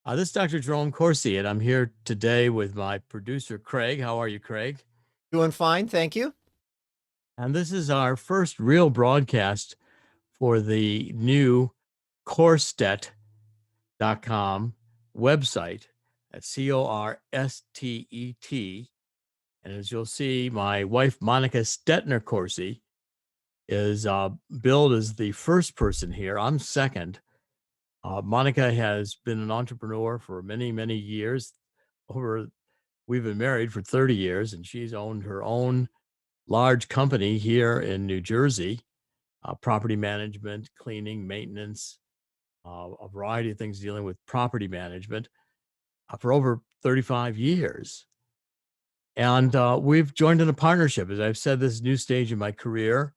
This is Dr. Jerome Corsi, and I'm here today with my producer, Craig. How are you, Craig? Doing fine, thank you. And this is our first real broadcast for the new Corstet.com website. That's Corstet. And as you'll see, my wife, Monica Stetner Corsi, is billed as the first person here. I'm second. Monica has been an entrepreneur for many, many years. We've been married for 30 years, and she's owned her own large company here in New Jersey, property management, cleaning, maintenance, a variety of things dealing with property management for over 35 years. And we've joined in a partnership. As I've said, this new stage in my career,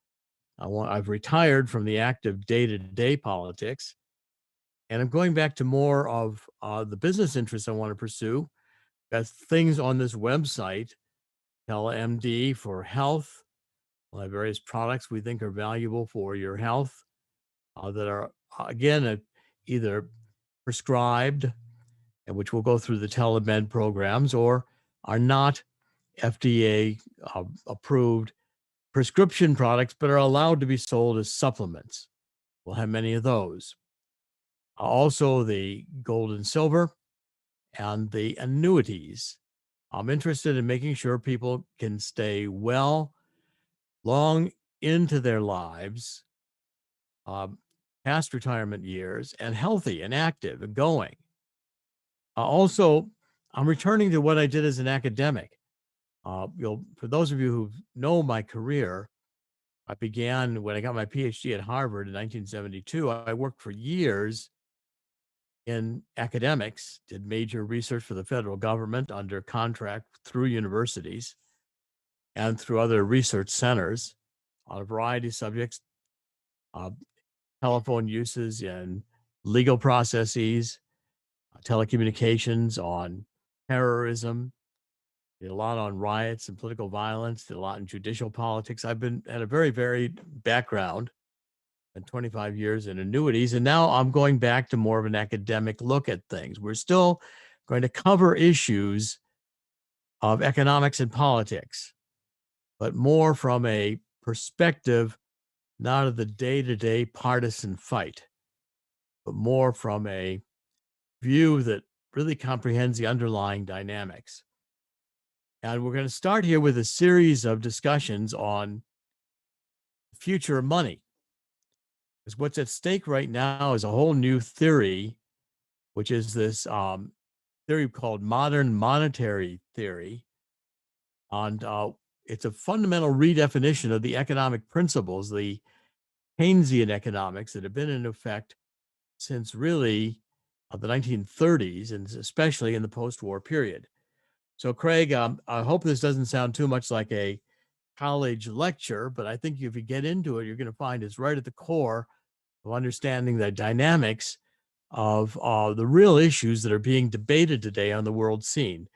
I've retired from the active day-to-day politics, and I'm going back to more of the business interests I want to pursue. Got things on this website, TeleMD for health. We'll have various products we think are valuable for your health that are, again, either prescribed, and which will go through the telemed programs, or are not FDA approved prescription products, but are allowed to be sold as supplements. We'll have many of those. Also, the gold and silver and the annuities. I'm interested in making sure people can stay well long into their lives, um, past retirement years, and healthy and active and going. Also, I'm returning to what I did as an academic. For those of you who know my career, I began when I got my PhD at Harvard in 1972. I worked for years in academics, did major research for the federal government under contract through universities and through other research centers on a variety of subjects, uh, telephone uses and legal processes, telecommunications, on terrorism, did a lot on riots and political violence, did a lot in judicial politics. I've been had a very varied background and 25 years in annuities. And now I'm going back to more of an academic look at things. We're still going to cover issues of economics and politics, but more from a perspective not of the day-to-day partisan fight, but more from a view that really comprehends the underlying dynamics. And we're going to start here with a series of discussions on the future of money. Because what's at stake right now is a whole new theory, which is this theory called modern monetary theory. And it's a fundamental redefinition of the economic principles, the Keynesian economics that have been in effect since really the 1930s, and especially in the post-war period. So, Craig, I hope this doesn't sound too much like a college lecture, but I think if you get into it, you're going to find it's right at the core of understanding the dynamics of the real issues that are being debated today on the world scene.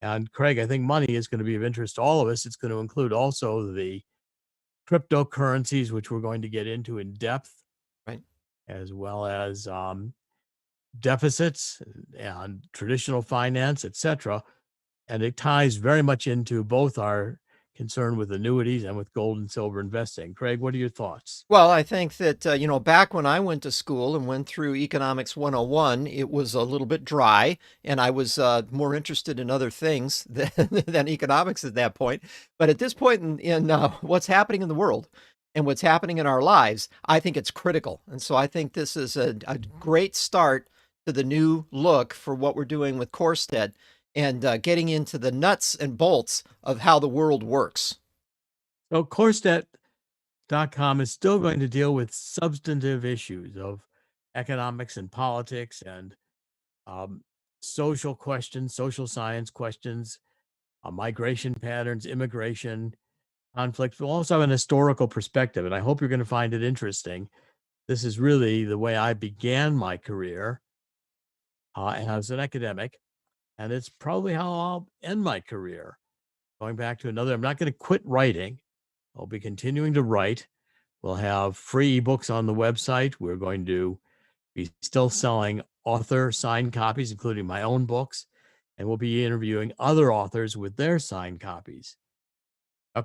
And Craig, I think money is going to be of interest to all of us. It's going to include also the cryptocurrencies, which we're going to get into in depth, Right. as well as deficits and traditional finance, et cetera. And it ties very much into both our concern with annuities and with gold and silver investing. Craig, what are your thoughts? Well, I think that, back when I went to school and went through Economics 101, it was a little bit dry, and I was more interested in other things than economics at that point. But at this point in what's happening in the world and what's happening in our lives, I think it's critical. And so I think this is a great start to the new look for what we're doing with Corsted and getting into the nuts and bolts of how the world works. So, Corstet.com is still going to deal with substantive issues of economics and politics and um, social questions, social science questions, migration patterns, immigration, conflict. We'll also have an historical perspective, and I hope you're going to find it interesting. This is really the way I began my career as an academic, and it's probably how I'll end my career. Going back to another, I'm not going to quit writing. I'll be continuing to write. We'll have free ebooks on the website. We're going to be still selling author signed copies, including my own books, and we'll be interviewing other authors with their signed copies.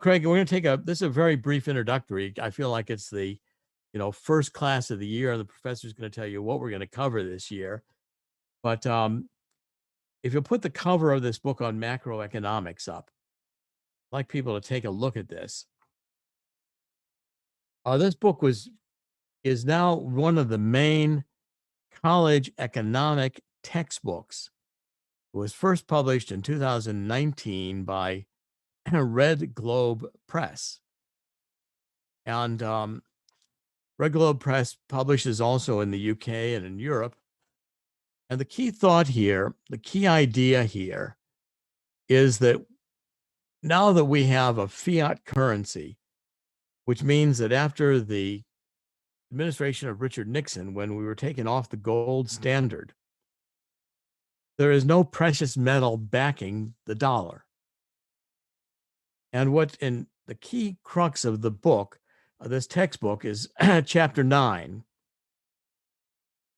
Craig, we're going to take this is a very brief introductory. I feel like it's the first class of the year, and the professor's going to tell you what we're going to cover this year. But if you'll put the cover of this book on macroeconomics up, I'd like people to take a look at this. This book is now one of the main college economic textbooks. It was first published in 2019 by Red Globe Press. And Red Globe Press publishes also in the UK and in Europe. And the key thought here, the key idea here is that now that we have a fiat currency, which means that after the administration of Richard Nixon, when we were taken off the gold standard, there is no precious metal backing the dollar. And what in the key crux of the book, this textbook, is chapter 9,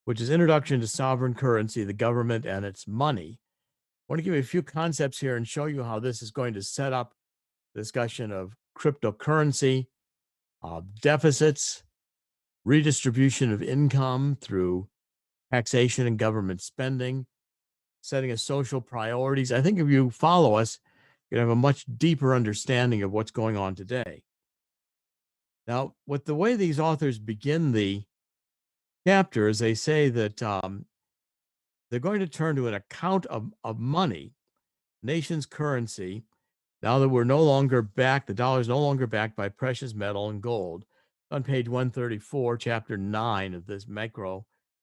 which is Introduction to Sovereign Currency, the Government and Its Money. I want to give you a few concepts here and show you how this is going to set up the discussion of cryptocurrency, deficits, redistribution of income through taxation and government spending, setting of social priorities. I think if you follow us, you have a much deeper understanding of what's going on today. Now, with the way these authors begin the chapters, they say that they're going to turn to an account of money, nation's currency, now that we're no longer backed, the dollar is no longer backed by precious metal and gold. On page 134, chapter 9 of this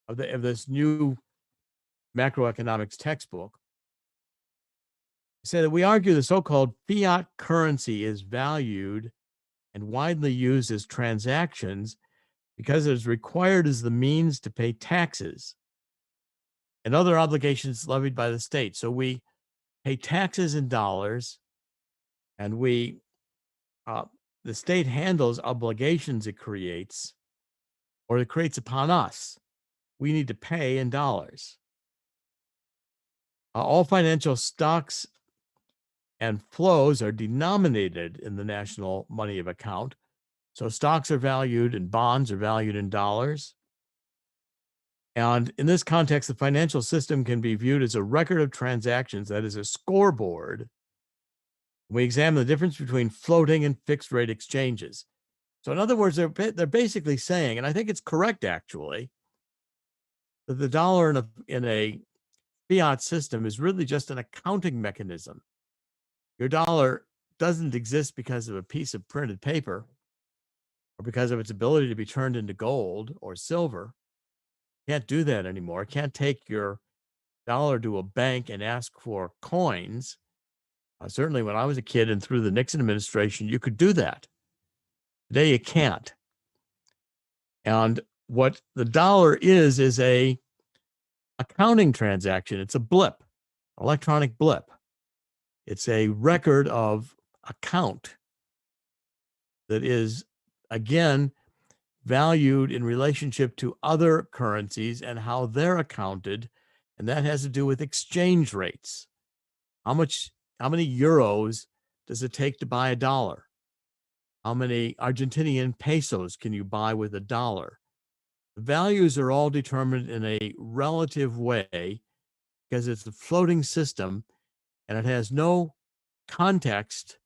of this new macroeconomics textbook, say that we argue the so-called fiat currency is valued and widely used as transactions because it is required as the means to pay taxes and other obligations levied by the state. So we pay taxes in dollars, and the state handles obligations it creates, or it creates upon us. We need to pay in dollars. All financial stocks and flows are denominated in the national money of account. So stocks are valued and bonds are valued in dollars. And in this context, the financial system can be viewed as a record of transactions, that is a scoreboard. We examine the difference between floating and fixed rate exchanges. So in other words, they're basically saying, and I think it's correct actually, that the dollar in a fiat system is really just an accounting mechanism. Your dollar doesn't exist because of a piece of printed paper or because of its ability to be turned into gold or silver. Can't do that anymore. Can't take your dollar to a bank and ask for coins. Certainly when I was a kid and through the Nixon administration, you could do that. Today you can't. And what the dollar is a accounting transaction. It's a blip, electronic blip. It's a record of account that is, again, valued in relationship to other currencies and how they're accounted. And that has to do with exchange rates. How many euros does it take to buy a dollar? How many Argentinian pesos can you buy with a dollar? The values are all determined in a relative way because it's a floating system and it has no context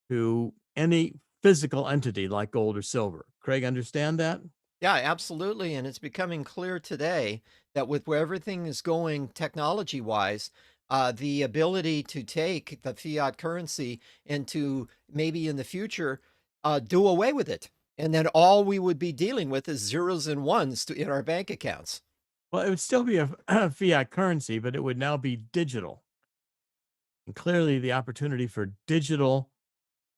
to any physical entity like gold or silver. Craig, understand that? Yeah, absolutely. And it's becoming clear today that with where everything is going technology wise, the ability to take the fiat currency and to maybe in the future do away with it. And then all we would be dealing with is zeros and ones in our bank accounts. Well, it would still be a fiat currency, but it would now be digital. And clearly the opportunity for digital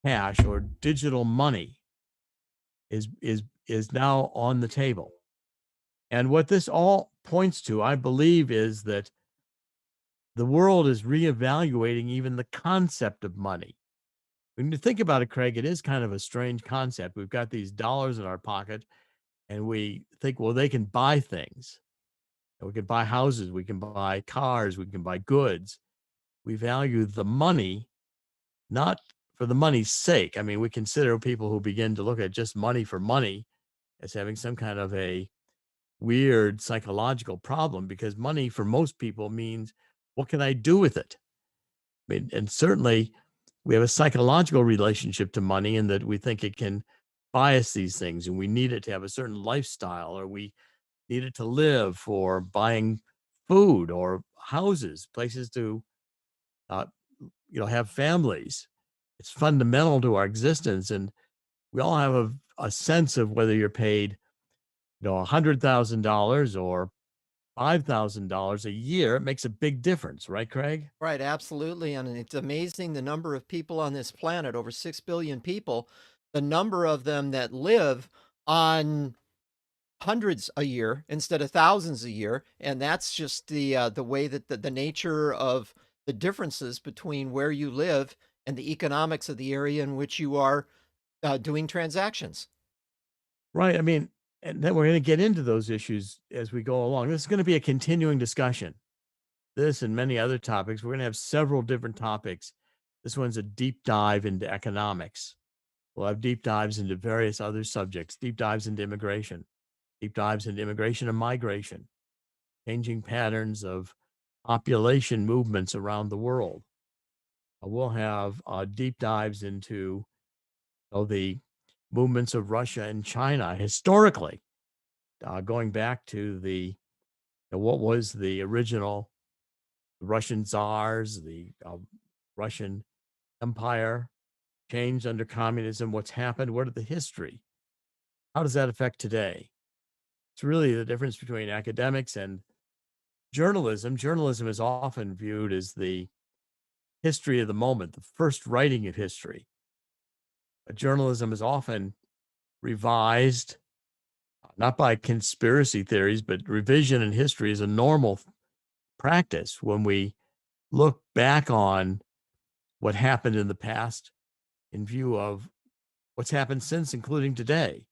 cash or digital money is now on the table. And what this all points to, I believe, is that the world is reevaluating even the concept of money. When you think about it, Craig, it is kind of a strange concept. We've got these dollars in our pocket and we think, well, they can buy things. We can buy houses, we can buy cars, we can buy goods. We value the money not for the money's sake. I mean, we consider people who begin to look at just money for money as having some kind of a weird psychological problem, because money for most people means, what can I do with it? I mean, and certainly we have a psychological relationship to money in that we think it can buy us these things and we need it to have a certain lifestyle, or we need it to live for buying food or houses, places to, uh, have families. It's fundamental to our existence. And we all have a sense of whether you're paid, $100,000 or $5,000 a year. It makes a big difference, right, Craig? Right, absolutely. And it's amazing the number of people on this planet, over 6 billion people, the number of them that live on hundreds a year instead of thousands a year. And that's just the way that the nature of the differences between where you live and the economics of the area in which you are doing transactions. Right. I mean, and then we're going to get into those issues as we go along. This is going to be a continuing discussion. This and many other topics. We're going to have several different topics. This one's a deep dive into economics. We'll have deep dives into various other subjects, deep dives into immigration, deep dives into immigration and migration, changing patterns of population movements around the world. We'll have deep dives into the movements of Russia and China historically, going back to what was the original Russian czars, the Russian empire changed under communism. What's happened? What are the history? How does that affect today? It's really the difference between academics and journalism. Journalism is often viewed as the history of the moment, the first writing of history. Journalism is often revised, not by conspiracy theories, but revision in history is a normal practice when we look back on what happened in the past in view of what's happened since, including today.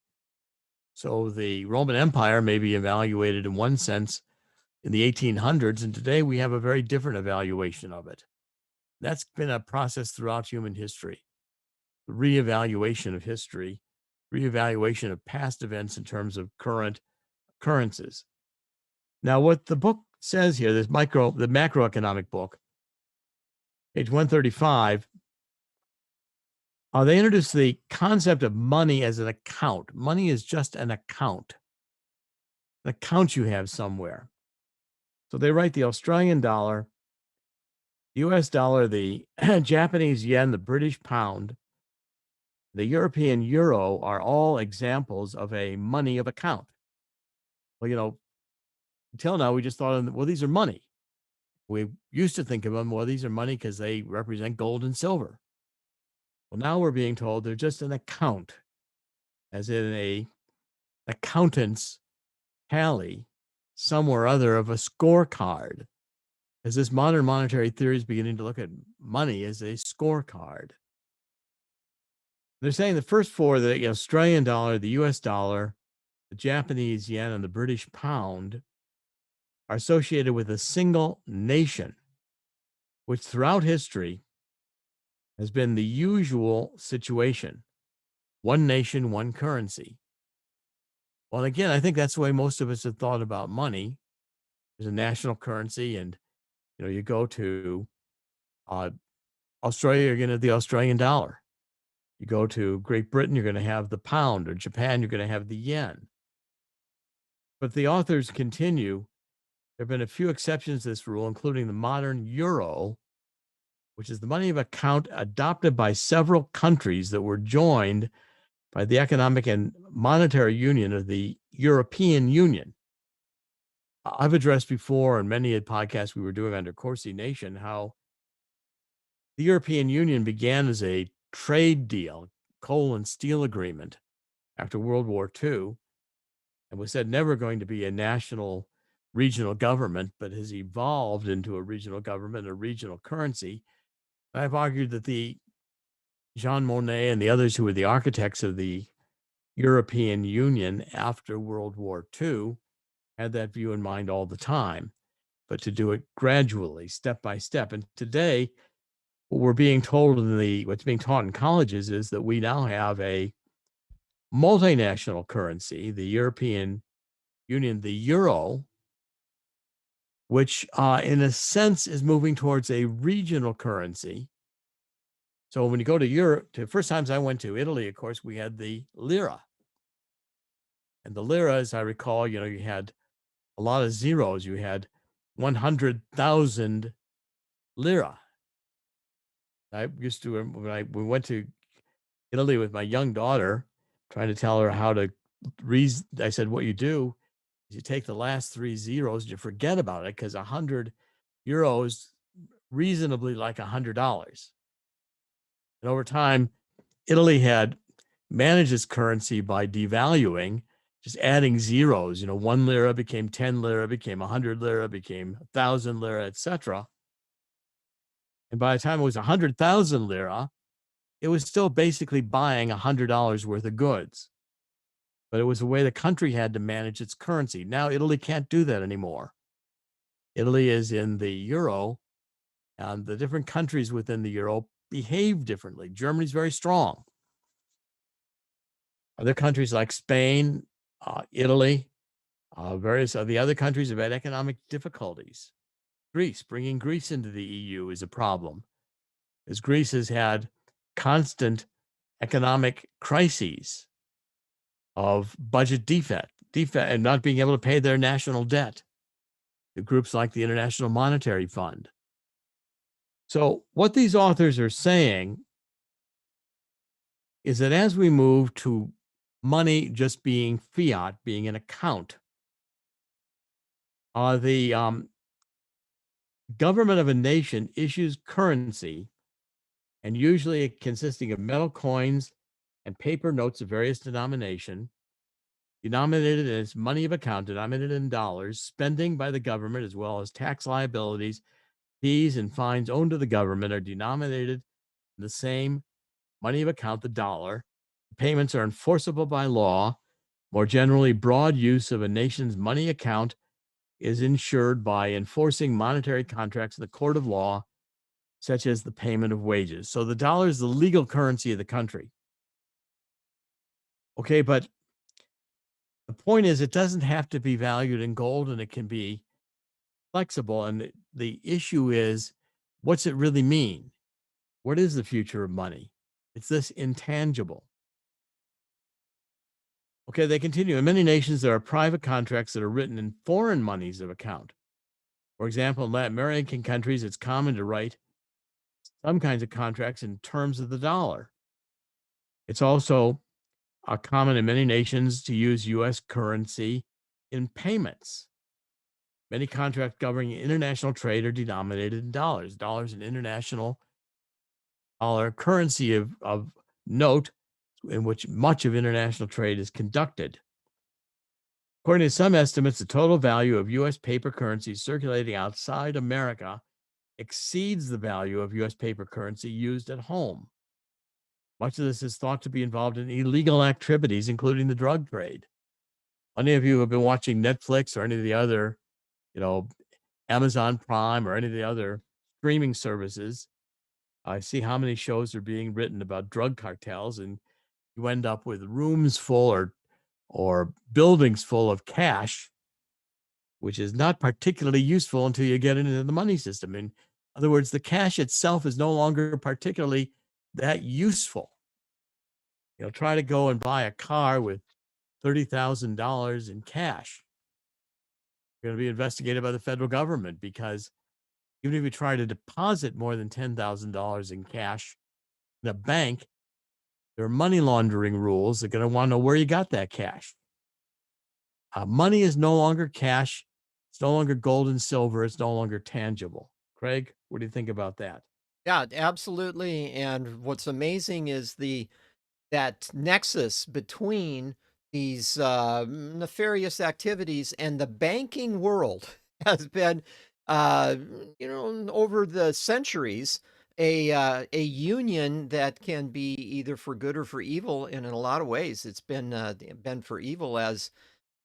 So the Roman Empire may be evaluated in one sense in the 1800s, and today we have a very different evaluation of it. That's been a process throughout human history. The reevaluation of history, reevaluation of past events in terms of current occurrences. Now, what the book says here, the macroeconomic book, page 135, they introduce the concept of money as an account. Money is just an account you have somewhere. So they write the Australian dollar, the US dollar, the Japanese yen, the British pound, the European euro are all examples of a money of account. Well, until now, we just thought, well, these are money. We used to think of them, well, these are money because they represent gold and silver. Well, now we're being told they're just an account, as in a accountant's tally somewhere or other of a scorecard, as this modern monetary theory is beginning to look at money as a scorecard. They're saying the first four, the Australian dollar, the US dollar, the Japanese yen, and the British pound, are associated with a single nation, which throughout history has been the usual situation: one nation, one currency. Well, again, I think that's the way most of us have thought about money. There's a national currency, and you go to uh, Australia, you're going to have the Australian dollar. You go to Great Britain, you're going to have the pound, or Japan, you're going to have the yen. But the authors continue. There have been a few exceptions to this rule, including the modern euro, which is the money of account adopted by several countries that were joined by the Economic and Monetary Union of the European Union. I've addressed before in many podcasts we were doing under Corsi Nation how the European Union began as a trade deal, coal and steel agreement after World War II, and was said never going to be a national regional government, but has evolved into a regional government, a regional currency. And I've argued that the Jean Monnet and the others who were the architects of the European Union after World War II had that view in mind all the time, but to do it gradually, step by step. And today, what we're being told what's being taught in colleges is that we now have a multinational currency, the European Union, the euro, which in a sense is moving towards a regional currency. So when you go to Europe, the first times I went to Italy, of course, we had the lira. And the lira, as I recall, you had a lot of zeros. You had 100,000 lira. I used to, we went to Italy with my young daughter, trying to tell her how to I said, what you do is you take the last three zeros and you forget about it because 100 euros reasonably like $100. And over time, Italy had managed its currency by devaluing, just adding zeros. 1 lira became 10 lira, became 100 lira, became 1,000 lira, etc. And by the time it was 100,000 lira, it was still basically buying $100 worth of goods. But it was the way the country had to manage its currency. Now Italy can't do that anymore. Italy is in the euro, and the different countries within the euro behave differently. Germany's very strong. Other countries like Spain, Italy, various of the other countries have had economic difficulties. Bringing Greece into the EU is a problem, as Greece has had constant economic crises of budget defect, and not being able to pay their national debt to groups like the International Monetary Fund. So, what these authors are saying is that as we move to money just being fiat, being an account, the government of a nation issues currency, and usually consisting of metal coins and paper notes of various denomination, denominated as money of account, denominated in dollars, spending by the government as well as tax liabilities, fees, and fines owed to the government are denominated in the same money of account, the dollar. Payments are enforceable by law. More generally, broad use of a nation's money account is ensured by enforcing monetary contracts in the court of law, such as the payment of wages. So the dollar is the legal currency of the country. Okay, but the point is, it doesn't have to be valued in gold, and it can be flexible. And the issue is, what's it really mean? What is the future of money? It's this intangible. Okay, they continue. In many nations, there are private contracts that are written in foreign monies of account. For example, in Latin American countries, it's common to write some kinds of contracts in terms of the dollar. It's also common in many nations to use U.S. currency in payments. Many contracts governing international trade are denominated in dollars. Dollars an international dollar currency of note in which much of international trade is conducted. According to some estimates, the total value of U.S. paper currency circulating outside America exceeds the value of U.S. paper currency used at home. Much of this is thought to be involved in illegal activities, including the drug trade. Many of you have been watching Netflix or any of the other, you know, Amazon Prime or any of the other streaming services. I see how many shows are being written about drug cartels, and you end up with rooms full or buildings full of cash, which is not particularly useful until you get into the money system. In other words, the cash itself is no longer particularly that useful. Try to go and buy a car with $30,000 in cash. You're going to be investigated by the federal government, because even if you try to deposit more than $10,000 in cash in a bank, there are money laundering rules. They're going to want to know where you got that cash. Money is no longer cash. It's no longer gold and silver. It's no longer tangible. Craig, what do you think about that? Yeah, absolutely. And what's amazing is that nexus between these nefarious activities and the banking world has been, uh, over the centuries, a union that can be either for good or for evil. And in a lot of ways, it's been for evil, as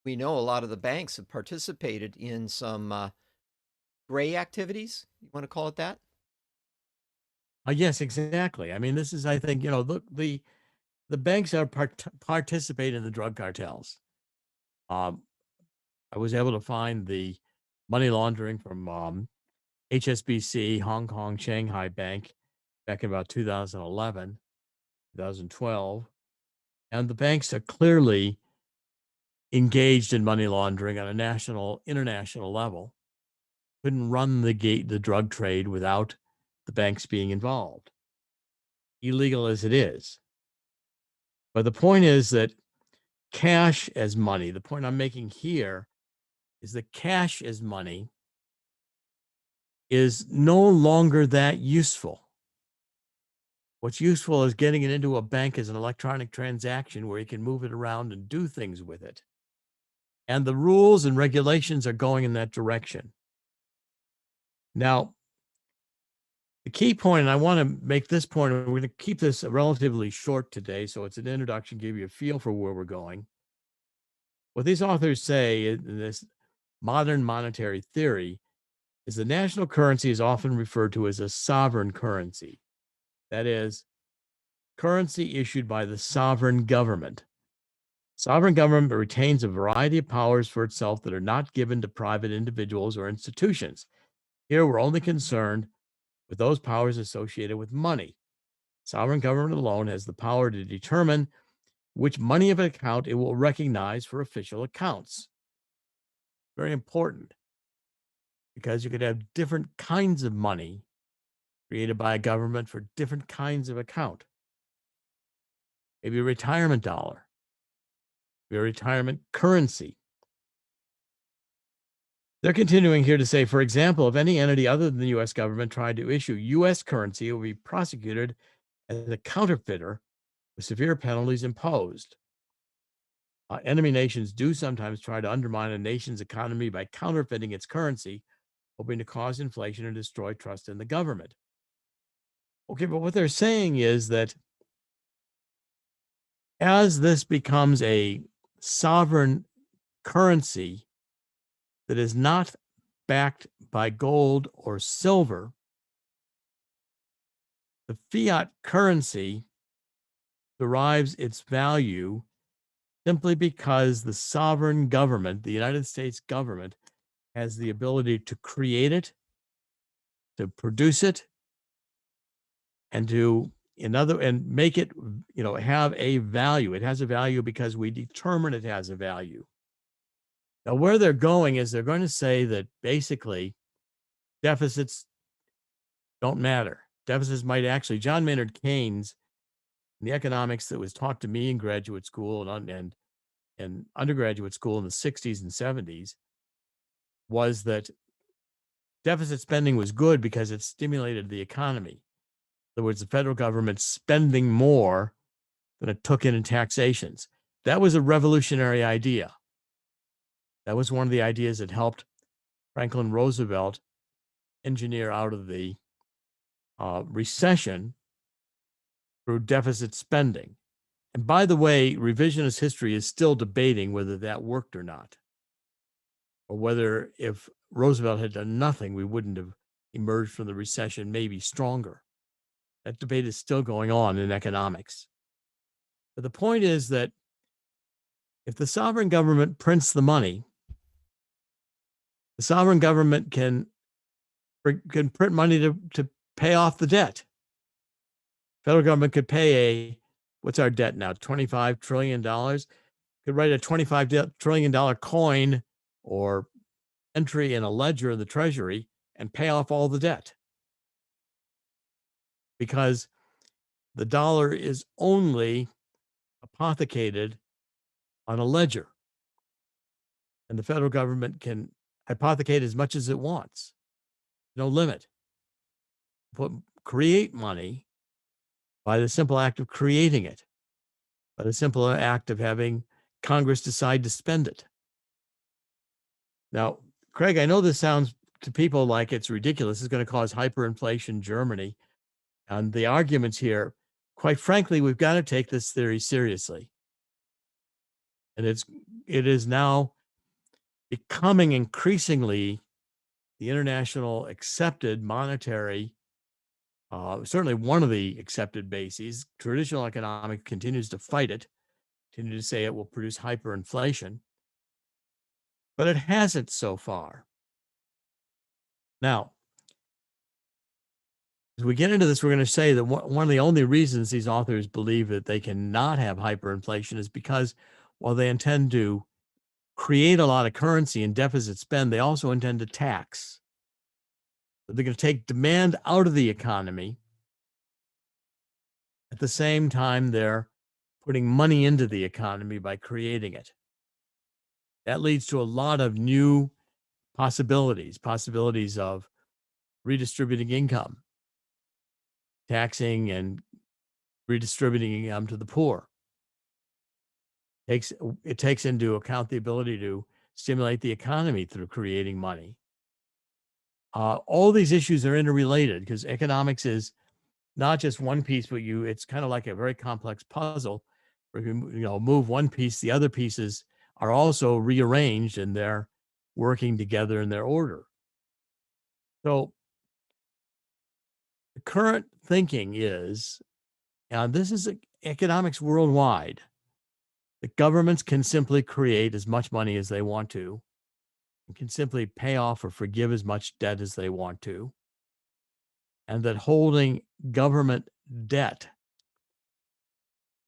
We know a lot of the banks have participated in some gray activities. You want to call it that? Yes, exactly. I mean, this is, I think, look, the banks are participate in the drug cartels. Um, I was able to find the money laundering from HSBC, Hong Kong, Shanghai Bank, back in about 2011, 2012. And the banks are clearly engaged in money laundering on a national, international level. Couldn't run the drug trade without the banks being involved, illegal as it is. But the point is that cash as money, the point I'm making here is that cash as money is no longer that useful. What's useful is getting it into a bank as an electronic transaction where you can move it around and do things with it. And the rules and regulations are going in that direction. Now, the key point, and I want to make this point, and we're going to keep this relatively short today, so it's an introduction, give you a feel for where we're going. What these authors say in this modern monetary theory is the national currency is often referred to as a sovereign currency. That is, currency issued by the sovereign government. Sovereign government retains a variety of powers for itself that are not given to private individuals or institutions. Here, we're only concerned with those powers associated with money. Sovereign government alone has the power to determine which money of an account it will recognize for official accounts. Very important, because you could have different kinds of money created by a government for different kinds of account. Maybe a retirement dollar, maybe a retirement currency. They're continuing here to say, for example, if any entity other than the US government tried to issue US currency, it would be prosecuted as a counterfeiter with severe penalties imposed. Enemy nations do sometimes try to undermine a nation's economy by counterfeiting its currency, hoping to cause inflation and destroy trust in the government. Okay, but what they're saying is that as this becomes a sovereign currency that is not backed by gold or silver, the fiat currency derives its value simply because the sovereign government, the United States government, has the ability to create it, to produce it, and to and make it, have a value. It has a value because we determine it has a value. Now, where they're going is they're going to say that basically deficits don't matter. Deficits might actually, John Maynard Keynes, in the economics that was taught to me in graduate school and undergraduate school in the 60s and 70s, was that deficit spending was good because it stimulated the economy. In other words, the federal government spending more than it took in taxations. That was a revolutionary idea. That was one of the ideas that helped Franklin Roosevelt engineer out of the recession through deficit spending. And by the way, revisionist history is still debating whether that worked or not, or whether if Roosevelt had done nothing, we wouldn't have emerged from the recession maybe stronger. That debate is still going on in economics. But the point is that if the sovereign government prints the money, the sovereign government can print money to pay off the debt. Federal government could pay what's our debt now? $25 trillion. Could write a $25 trillion coin or entry in a ledger in the Treasury and pay off all the debt. Because the dollar is only hypothecated on a ledger. And the federal government can hypothecate as much as it wants. No limit. Create money by the simple act of creating it, by the simple act of having Congress decide to spend it. Now, Craig, I know this sounds to people like it's ridiculous. It's going to cause hyperinflation Germany. And the arguments here, quite frankly, we've got to take this theory seriously. And it's it is now becoming increasingly the international accepted monetary, certainly one of the accepted bases. Traditional economics continues to fight it, continue to say it will produce hyperinflation, but it hasn't so far. Now, as we get into this, we're going to say that one of the only reasons these authors believe that they cannot have hyperinflation is because while they intend to create a lot of currency and deficit spend, they also intend to tax. So they're going to take demand out of the economy. At the same time, they're putting money into the economy by creating it. That leads to a lot of new possibilities of redistributing income, taxing and redistributing income to the poor. It takes into account the ability to stimulate the economy through creating money. All these issues are interrelated because economics is not just one piece, but it's kind of like a very complex puzzle where you move one piece, the other pieces are also rearranged and they're working together in their order. So the current thinking is, and this is economics worldwide, that governments can simply create as much money as they want to and can simply pay off or forgive as much debt as they want to, and that holding government debt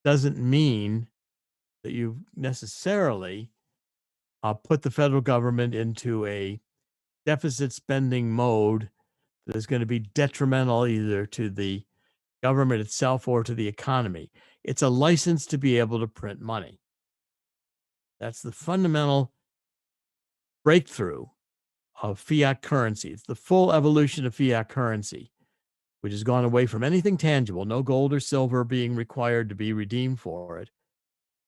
doesn't mean that you necessarily put the federal government into a deficit spending mode that is going to be detrimental either to the government itself or to the economy. It's a license to be able to print money. That's the fundamental breakthrough of fiat currency. It's the full evolution of fiat currency, which has gone away from anything tangible, no gold or silver being required to be redeemed for it.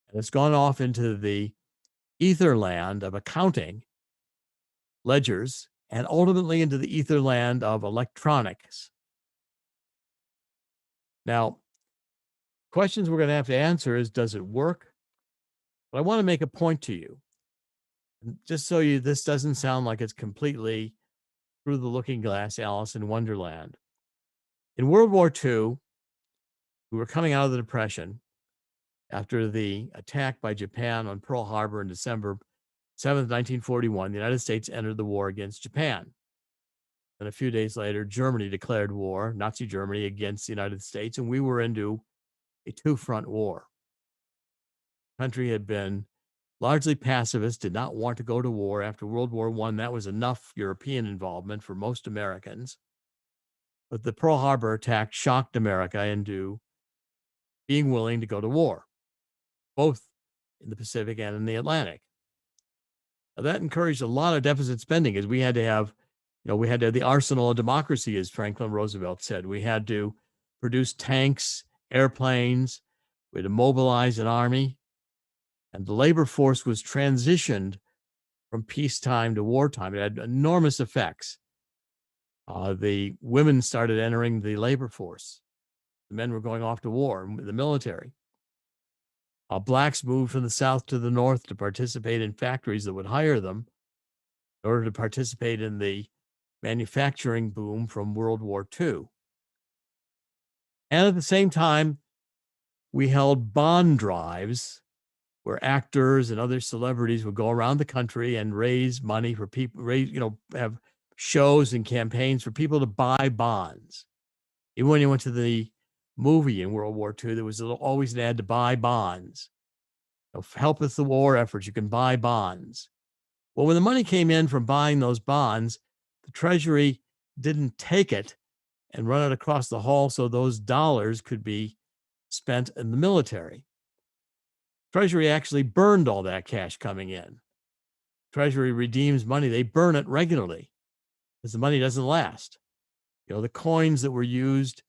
And it's gone off into the ether land of accounting, ledgers, and ultimately into the ether land of electronics. Now, questions we're going to have to answer is, does it work? But I want to make a point to you. Just so this doesn't sound like it's completely through the looking glass, Alice in Wonderland. In World War II, we were coming out of the Depression after the attack by Japan on Pearl Harbor in December 7th, 1941. The United States entered the war against Japan. And a few days later, Germany declared war, Nazi Germany, against the United States, and we were into a two-front war. The country had been largely pacifist, did not want to go to war after World War I. That was enough European involvement for most Americans. But the Pearl Harbor attack shocked America into being willing to go to war, both in the Pacific and in the Atlantic. Now, that encouraged a lot of deficit spending as we had to have the arsenal of democracy, as Franklin Roosevelt said. We had to produce tanks, airplanes, we had to mobilize an army, and the labor force was transitioned from peacetime to wartime. It had enormous effects. The women started entering the labor force. The men were going off to war, the military. Blacks moved from the South to the North to participate in factories that would hire them in order to participate in the manufacturing boom from World War II. And at the same time, we held bond drives where actors and other celebrities would go around the country and raise money for people, have shows and campaigns for people to buy bonds. Even when you went to the movie in World War II, there was always an ad to buy bonds. Help with the war efforts, you can buy bonds. Well, when the money came in from buying those bonds, the Treasury didn't take it and run it across the hall so those dollars could be spent in the military. Treasury actually burned all that cash coming in. Treasury redeems money. They burn it regularly because the money doesn't last. The coins that were used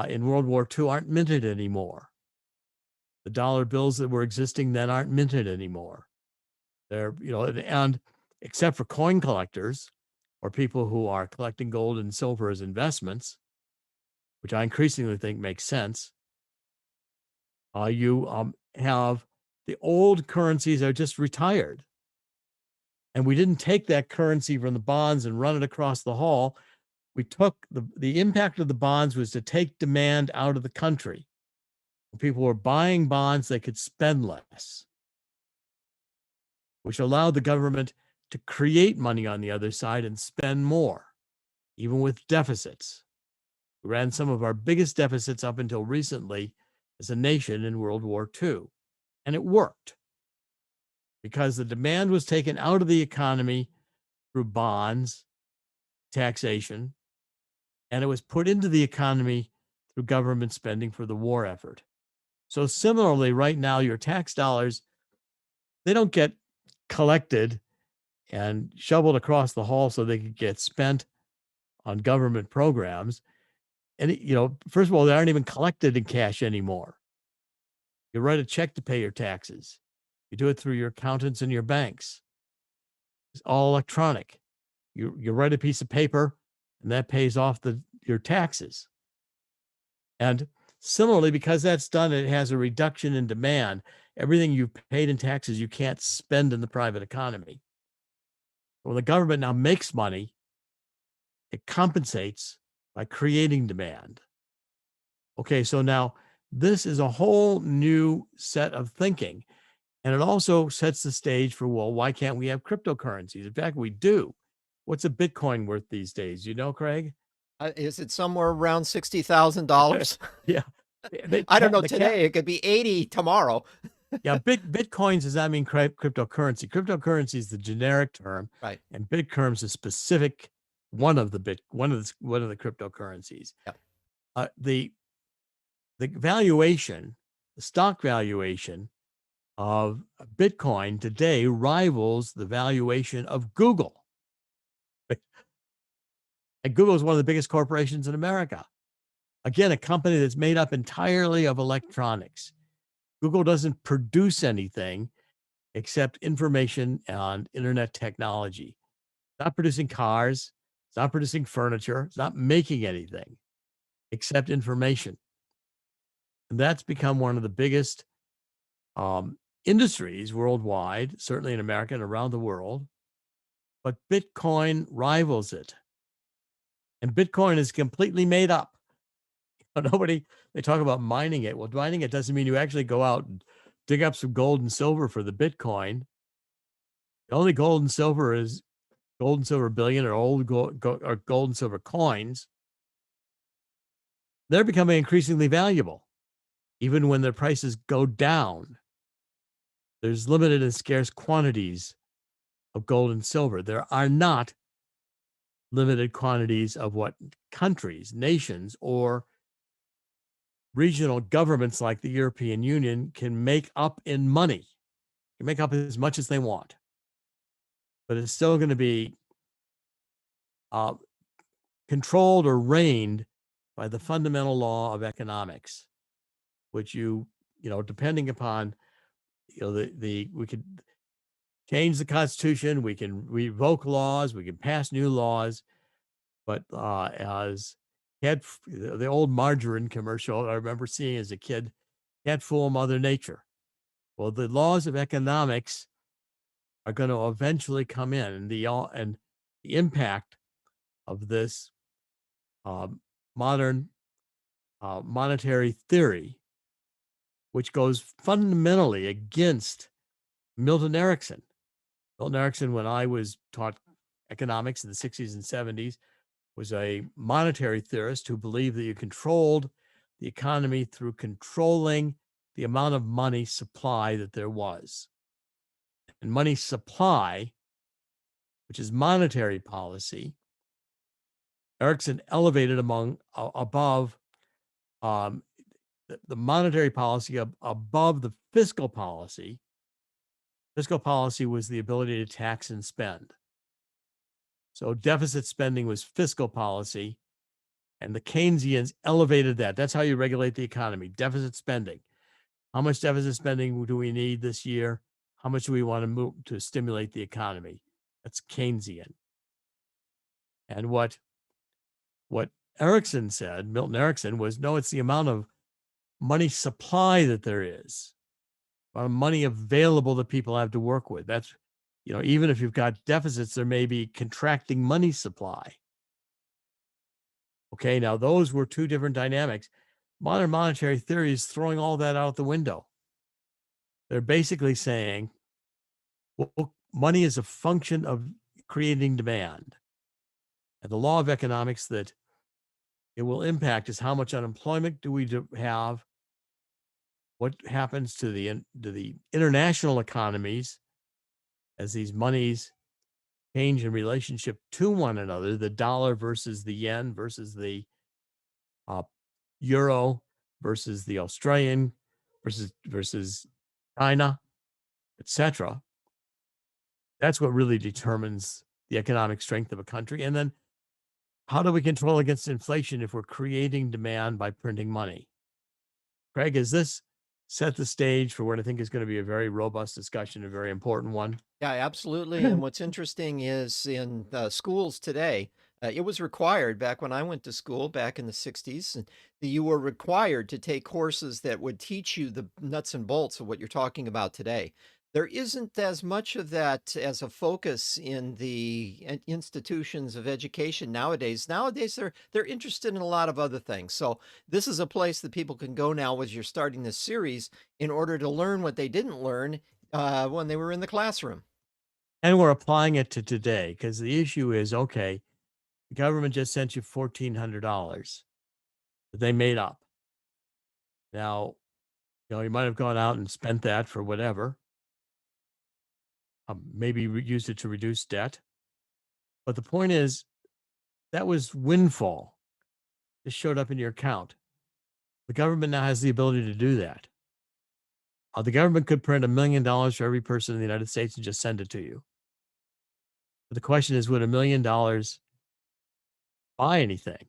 in World War II aren't minted anymore. The dollar bills that were existing then aren't minted anymore. They're, and except for coin collectors or people who are collecting gold and silver as investments, which I increasingly think makes sense, you have the old currencies are just retired. And we didn't take that currency from the bonds and run it across the hall. We took the impact of the bonds was to take demand out of the country. When people were buying bonds, they could spend less, which allowed the government to create money on the other side and spend more, even with deficits. We ran some of our biggest deficits up until recently as a nation in World War II. And it worked because the demand was taken out of the economy through bonds, taxation, and it was put into the economy through government spending for the war effort. So similarly, right now, your tax dollars, they don't get collected and shoveled across the hall so they could get spent on government programs. And, first of all, they aren't even collected in cash anymore. You write a check to pay your taxes. You do it through your accountants and your banks. It's all electronic. You write a piece of paper and that pays off your taxes. And similarly, because that's done, it has a reduction in demand. Everything you've paid in taxes, you can't spend in the private economy. When the government now makes money, it compensates by creating demand. Okay, so now this is a whole new set of thinking. And it also sets the stage for, well, why can't we have cryptocurrencies? In fact, we do. What's a Bitcoin worth these days? You know, Craig? Is it somewhere around $60,000? Yeah. I don't know today. It could be 80 tomorrow. Yeah, Bitcoins does not mean cryptocurrency. Cryptocurrency is the generic term, Right. and Bitcoin is a specific one of the cryptocurrencies. Yep. The valuation, the stock valuation of Bitcoin today rivals the valuation of Google. And Google is one of the biggest corporations in America. Again, a company that's made up entirely of electronics. Google doesn't produce anything except information and internet technology. It's not producing cars, it's not producing furniture, it's not making anything except information. And that's become one of the biggest industries worldwide, certainly in America and around the world. But Bitcoin rivals it. And Bitcoin is completely made up. Nobody, they talk about mining it. Well, mining it doesn't mean you actually go out and dig up some gold and silver for the Bitcoin. The only gold and silver is gold and silver billion or old or gold and silver coins. They're becoming increasingly valuable, even when their prices go down. There's limited and scarce quantities of gold and silver. There are not limited quantities of what countries, nations, or regional governments like the European Union can make up in money. Can make up as much as they want. But it's still going to be controlled or reigned by the fundamental law of economics, which depending upon, we could change the Constitution, we can revoke laws, we can pass new laws, but as the old margarine commercial I remember seeing as a kid, can't fool Mother Nature. Well, the laws of economics are going to eventually come in, and the impact of this modern monetary theory, which goes fundamentally against Milton Erickson. Milton Erickson, when I was taught economics in the 60s and 70s, was a monetary theorist who believed that you controlled the economy through controlling the amount of money supply that there was. And money supply, which is monetary policy, Erickson elevated above the monetary policy above the fiscal policy. Fiscal policy was the ability to tax and spend. So deficit spending was fiscal policy, and the Keynesians elevated that. That's how you regulate the economy, deficit spending. How much deficit spending do we need this year? How much do we want to move to stimulate the economy? That's Keynesian. And what Erickson said, Milton Erickson, was no, it's the amount of money supply that there is. money available that people have to work with. That's, even if you've got deficits, there may be contracting money supply. Okay, now those were two different dynamics. Modern monetary theory is throwing all that out the window. They're basically saying, well, money is a function of creating demand. And the law of economics that it will impact is how much unemployment do we have, what happens to the international economies as these monies change in relationship to one another, the dollar versus the yen versus the uh, euro versus the Australian versus China, etc. That's what really determines the economic strength of a country. And then how do we control against inflation if we're creating demand by printing money? Craig, has this set the stage for what I think is going to be a very robust discussion, a very important one? Yeah, absolutely. And what's interesting is in schools today, it was required back when I went to school back in the 60s, and that you were required to take courses that would teach you the nuts and bolts of what you're talking about today. There isn't as much of that as a focus in the institutions of education nowadays. Nowadays, they're interested in a lot of other things. So this is a place that people can go now as you're starting this series in order to learn what they didn't learn when they were in the classroom. And we're applying it to today because the issue is okay, the government just sent you $1,400 that they made up. Now, you might have gone out and spent that for whatever, maybe used it to reduce debt. But the point is, that was windfall. It showed up in your account. The government now has the ability to do that. The government could print $1 million for every person in the United States and just send it to you. But the question is, would $1 million buy anything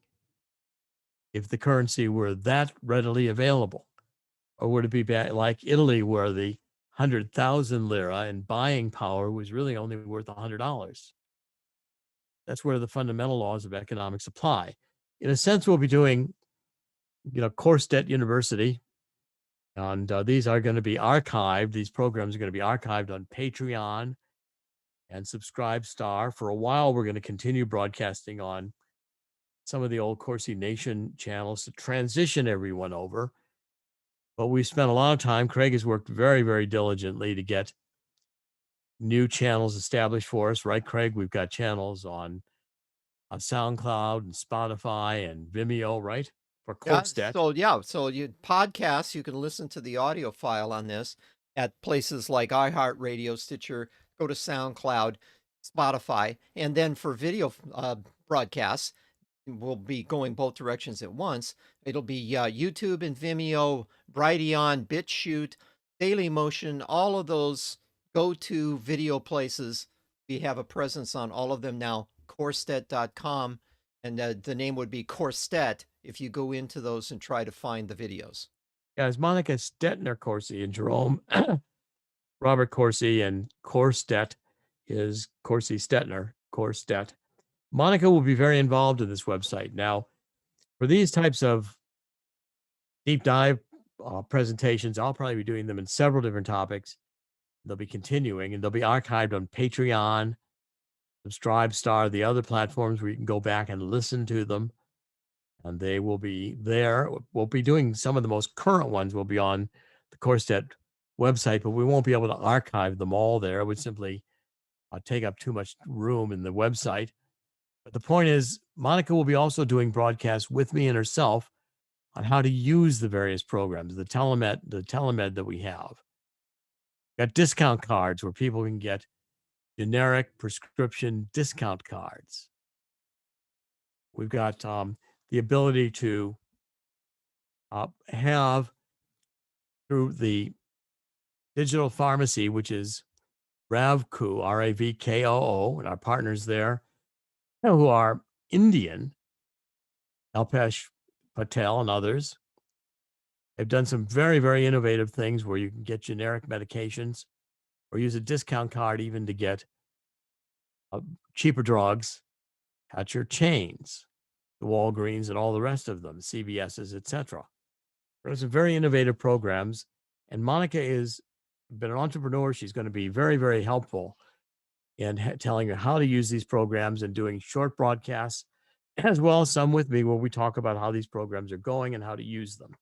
if the currency were that readily available? Or would it be like Italy, where the 100,000 lira in buying power was really only worth $100? That's where the fundamental laws of economics apply. In a sense, we'll be doing, Course University, and these are going to be archived. These programs are going to be archived on Patreon and Subscribe Star. For a while, we're going to continue broadcasting on some of the old Coursey Nation channels to transition everyone over. But we spent a lot of time. Craig has worked very, very diligently to get new channels established for us, right, Craig? We've got channels on SoundCloud and Spotify and Vimeo, right? For Yeah. Courtsdet. So you podcasts, you can listen to the audio file on this at places like iHeartRadio, Stitcher, go to SoundCloud, Spotify, and then for video broadcasts, we'll be going both directions at once. It'll be YouTube and Vimeo, Brighteon, BitChute, Dailymotion, all of those go-to video places. We have a presence on all of them now. Courstet.com, and the name would be Courstet if you go into those and try to find the videos. Yeah, it's Monica Stetner Coursey and Jerome Robert Coursey, and Courstet is Coursey Stetner, Courstet. Monica will be very involved in this website. Now, for these types of deep dive presentations, I'll probably be doing them in several different topics. They'll be continuing and they'll be archived on Patreon, Subscribe Star, the other platforms where you can go back and listen to them. And they will be there. We'll be doing some of the most current ones will be on the Courstet website, but we won't be able to archive them all there. It would simply take up too much room in the website. But the point is, Monica will be also doing broadcasts with me and herself on how to use the various programs, the telemed that we have. Got discount cards where people can get generic prescription discount cards. We've got the ability to have through the digital pharmacy, which is Ravkoo, Ravkoo, and our partners there, who are Indian, Alpesh Patel and others. They've done some very, very innovative things where you can get generic medications or use a discount card even to get cheaper drugs at your chains, the Walgreens and all the rest of them, CVS's, etc. There's some very innovative programs, and Monica is been an entrepreneur. She's going to be very, very helpful in telling you how to use these programs and doing short broadcasts, as well as some with me where we talk about how these programs are going and how to use them.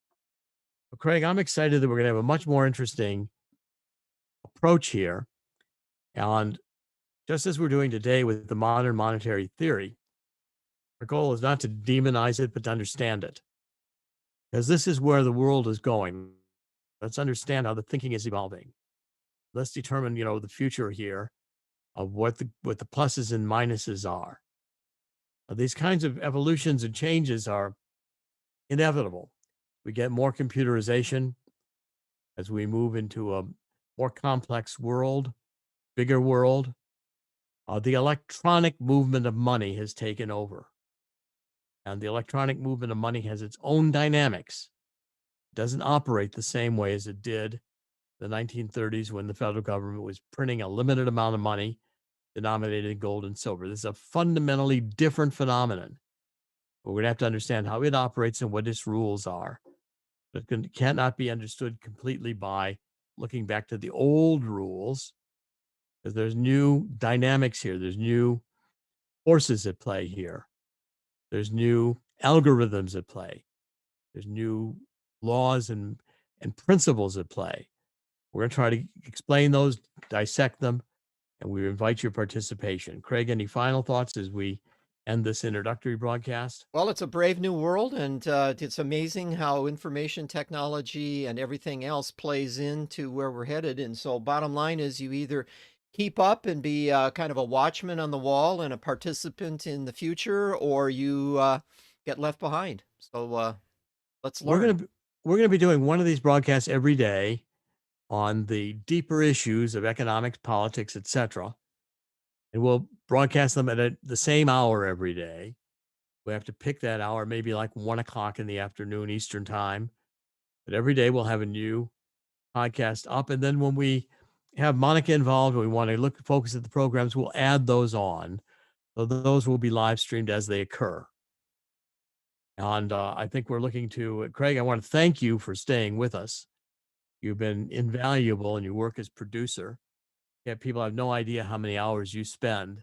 But Craig, I'm excited that we're going to have a much more interesting approach here. And just as we're doing today with the modern monetary theory, our goal is not to demonize it, but to understand it. Because this is where the world is going. Let's understand how the thinking is evolving. Let's determine, the future here of what the pluses and minuses are. These kinds of evolutions and changes are inevitable. We get more computerization as we move into a more complex world, bigger world. The electronic movement of money has taken over, and the electronic movement of money has its own dynamics. It doesn't operate the same way as it did in the 1930s when the federal government was printing a limited amount of money denominated in gold and silver. This is a fundamentally different phenomenon. We're going to have to understand how it operates and what its rules are. It cannot be understood completely by looking back to the old rules, because there's new dynamics here. There's new forces at play here. There's new algorithms at play. There's new laws and principles at play. We're going to try to explain those, dissect them, and we invite your participation. Craig, any final thoughts as we end this introductory broadcast? Well, it's a brave new world, and it's amazing how information technology and everything else plays into where we're headed. And so, bottom line is, you either keep up and be kind of a watchman on the wall and a participant in the future, or you get left behind. So, let's We're learn. going to we're going to be doing one of these broadcasts every day on the deeper issues of economics, politics, etc. And we'll broadcast them at the same hour every day. We have to pick that hour, maybe like 1 o'clock in the afternoon Eastern time. But every day we'll have a new podcast up. And then when we have Monica involved, we want to focus at the programs, we'll add those on. So those will be live streamed as they occur. And I think we're looking to, Craig, I want to thank you for staying with us. You've been invaluable in your work as producer. Yeah, people have no idea how many hours you spend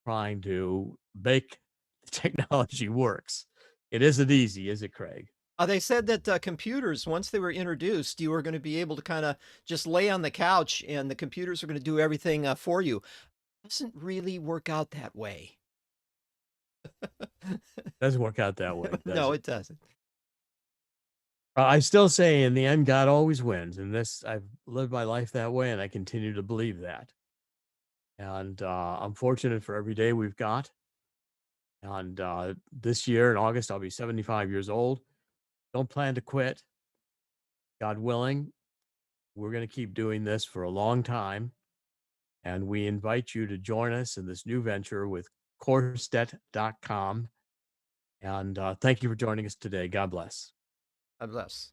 trying to make the technology works. It isn't easy, is it, Craig? They said that computers, once they were introduced, you were going to be able to kind of just lay on the couch and the computers are going to do everything for you. Doesn't really work out that way. Doesn't work out that way, does No, it? it doesn't. I still say in the end, God always wins. And this, I've lived my life that way, and I continue to believe that. And I'm fortunate for every day we've got. And this year in August, I'll be 75 years old. Don't plan to quit. God willing, we're going to keep doing this for a long time. And we invite you to join us in this new venture with CourseDebt.com. And thank you for joining us today. God bless. God bless.